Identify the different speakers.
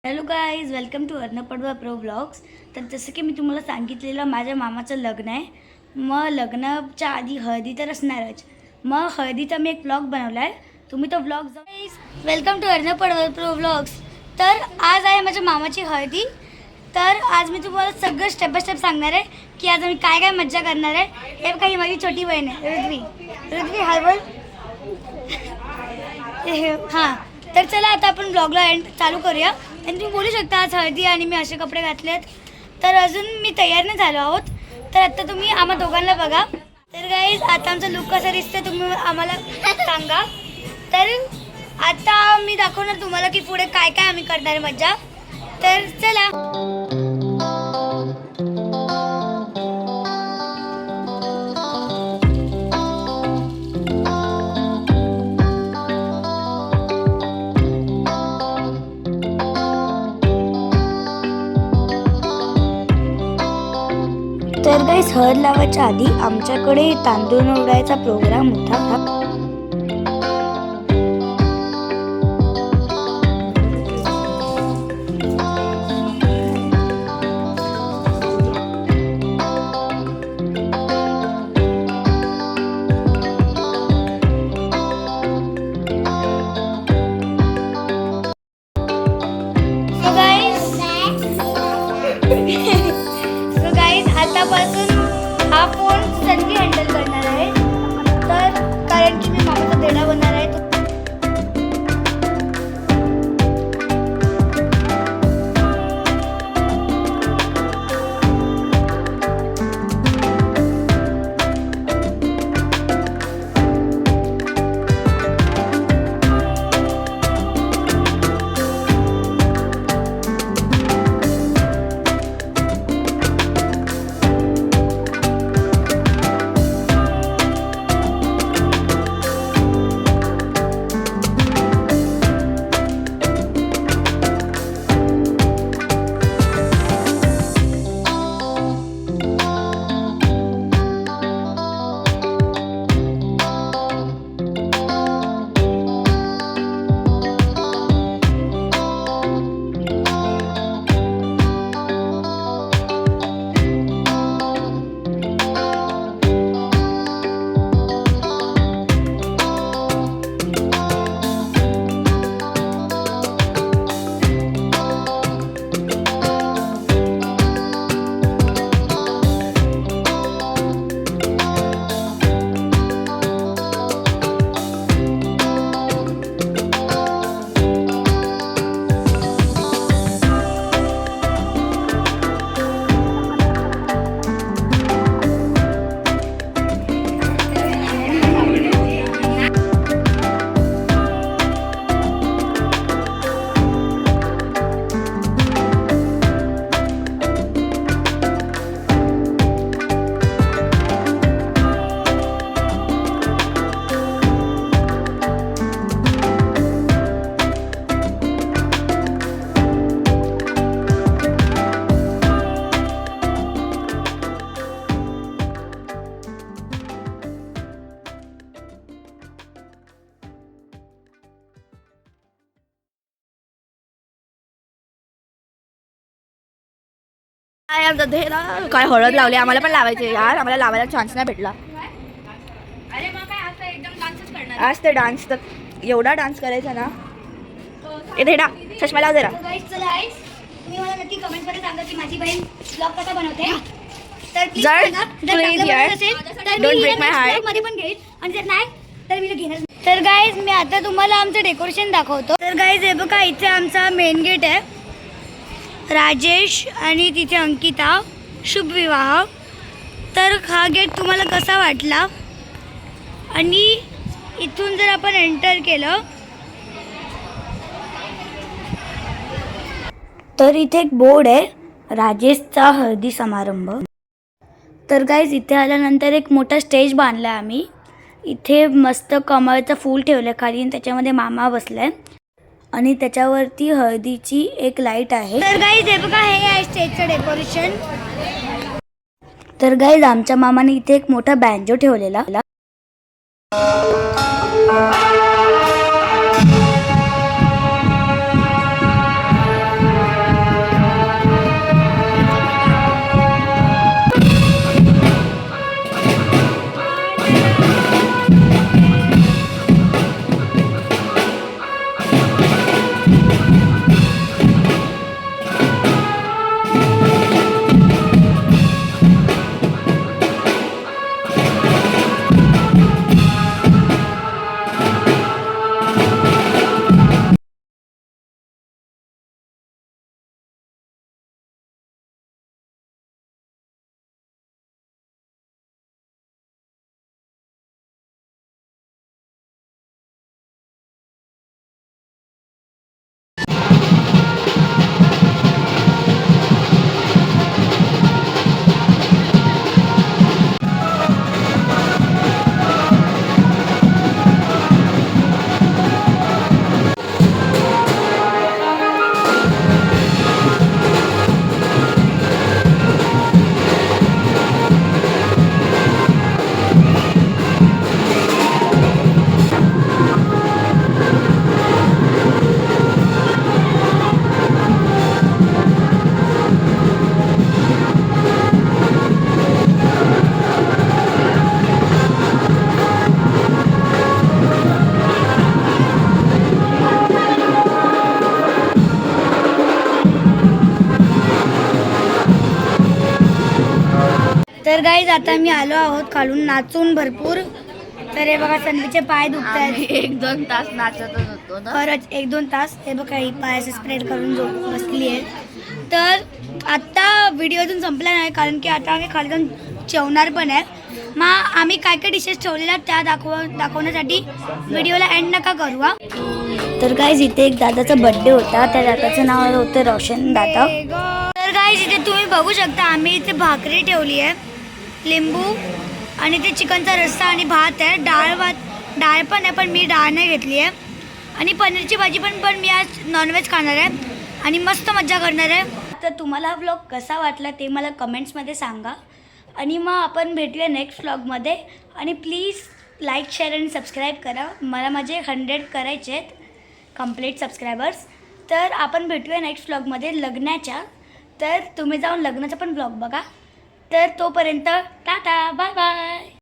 Speaker 1: Hello guys, welcome to अर्णपडवा pro vlogs. तर जसं की मी तुम्हाला सांगितलेलं, माझ्या मामाचं लग्न आहे. मग लग्नाच्या आधी हळदी तर असणारच. मग हळदीचा मी एक व्लॉग बनवला आहे. तुम्ही तो व्लॉग वेलकम टू अर्णपडवा प्रो व्लॉग्स. तर आज आहे माझ्या मामाची हळदी. तर आज मी तुम्हाला सगळं स्टेप बाय स्टेप सांगणार आहे की आज आम्ही काय काय मज्जा करणार आहे. हे काही माझी छोटी बहीण आहे ऋत्वी हळवळ. हां, तर चला आता आपण ब्लॉगला एंड चालू करूया. आणि तुम्ही बोलू शकता आज हळदी आणि मी असे कपडे घातलेत. तर अजून मी तयार नाही झालो आहोत. तर आता तुम्ही आम्हा दोघांना बघा. तर गाईज, आता आमचा लुक कसा दिसतं तुम्ही आम्हाला सांगा. तर आता मी दाखवणार तुम्हाला की पुढे काय काय आम्ही करणार आहे मज्जा. तर चला. तर गाईस, हळद लावायच्या आधी आमच्याकडे तांदूळ निवडायचा प्रोग्राम होता. आतापासून हा फोन सनकी हँडल करणार आहे. तर कारण की मी मामाचा देणा बनणार आहे.
Speaker 2: काय हळद लावली, आम्हाला पण लावायचे यार. आम्हाला लावायला चान्स नाही भेटला. आज ते डान्स तर एवढा डान्स करायचा ना. इथे डा चष्मा लाव जरा.
Speaker 1: तुम्ही मला नक्की कमेंट मध्ये सांगा की माझी बहीण ब्लॉग कसा बनवते. तर
Speaker 2: डोंट ब्रेक माय हार्ट
Speaker 1: मध्ये पण घेईल. आणि जर नाही तर मी घेणार. तर गाईज, मी आता तुम्हाला आमचं डेकोरेशन दाखवतो. तर गाईज, हे बघा, इथे आमचा मेन गेट आहे. राजेश आणि तिथे अंकिता, शुभ विवाह. तर हा गेट तुम्हाला कसा वाटला. आणि इथून जर आपण एंटर केलं तर इथे एक बोर्ड आहे, राजेशचा हळदी समारंभ. तर गाईज, इथे आल्यानंतर एक मोठा स्टेज बांधला आम्ही. इथे मस्त कमळचं फूल ठेवलं खाली आणि त्याच्यामध्ये मामा बसलाय. आणि त्याच्यावरती हळदीची एक लाईट आहे. तर गाईज, हे बघा, हे आहे स्टेजचं डेकोरेशन. तर गाईज, आमच्या मामाने इथे एक मोठा बँजो ठेवलेला. तर गाईज आता मी आलो आहोत खालून नाचून भरपूर. तर हे बघा संदीपचे पाय दुखत आहेत.
Speaker 2: 1-2 तास नाचतच होतो ना.
Speaker 1: खरंच 1-2 तास. हे बघा ही पायाचे स्प्रेड करून बसली आहे. तर आत्ता व्हिडिओतून संपला नाही कारण की आता आम्ही खाली जाऊन जेवणार पण आहे. मग आम्ही काय काय डिशेस ठेवलेल्या त्या दाखवण्यासाठी व्हिडिओला एंड नका करू हा. तर गाईज इथे एक दादाचा बर्थडे होता. त्या दादाचं नाव होतं रोशन दादा. तर गाईज इथे तुम्ही बघू शकता आम्ही इथे भाकरी ठेवली आहे, लिंबू आणि ते चिकनचा रस्सा आणि भात आहे. डाळ पण आहे पण मी डाळ नाही घेतली आहे. आणि पनीरची भाजी पण मी आज नॉनव्हेज खाणार आहे आणि मस्त मज्जा करणार आहे. तर तुम्हाला हा व्लॉग कसा वाटला ते मला कमेंट्समध्ये सांगा. आणि मग आपण भेटूया नेक्स्ट व्लॉगमध्ये. आणि प्लीज लाईक शेअर आणि सबस्क्राईब करा. मला माझे 100 करायचे आहेत कंप्लीट सबस्क्रायबर्स. तर आपण भेटूया नेक्स्ट व्लॉगमध्ये लग्नाच्या. तर तुम्ही जाऊन लग्नाचा पण व्लॉग बघा. तर तोपर्यंत टाटा बाय बाय.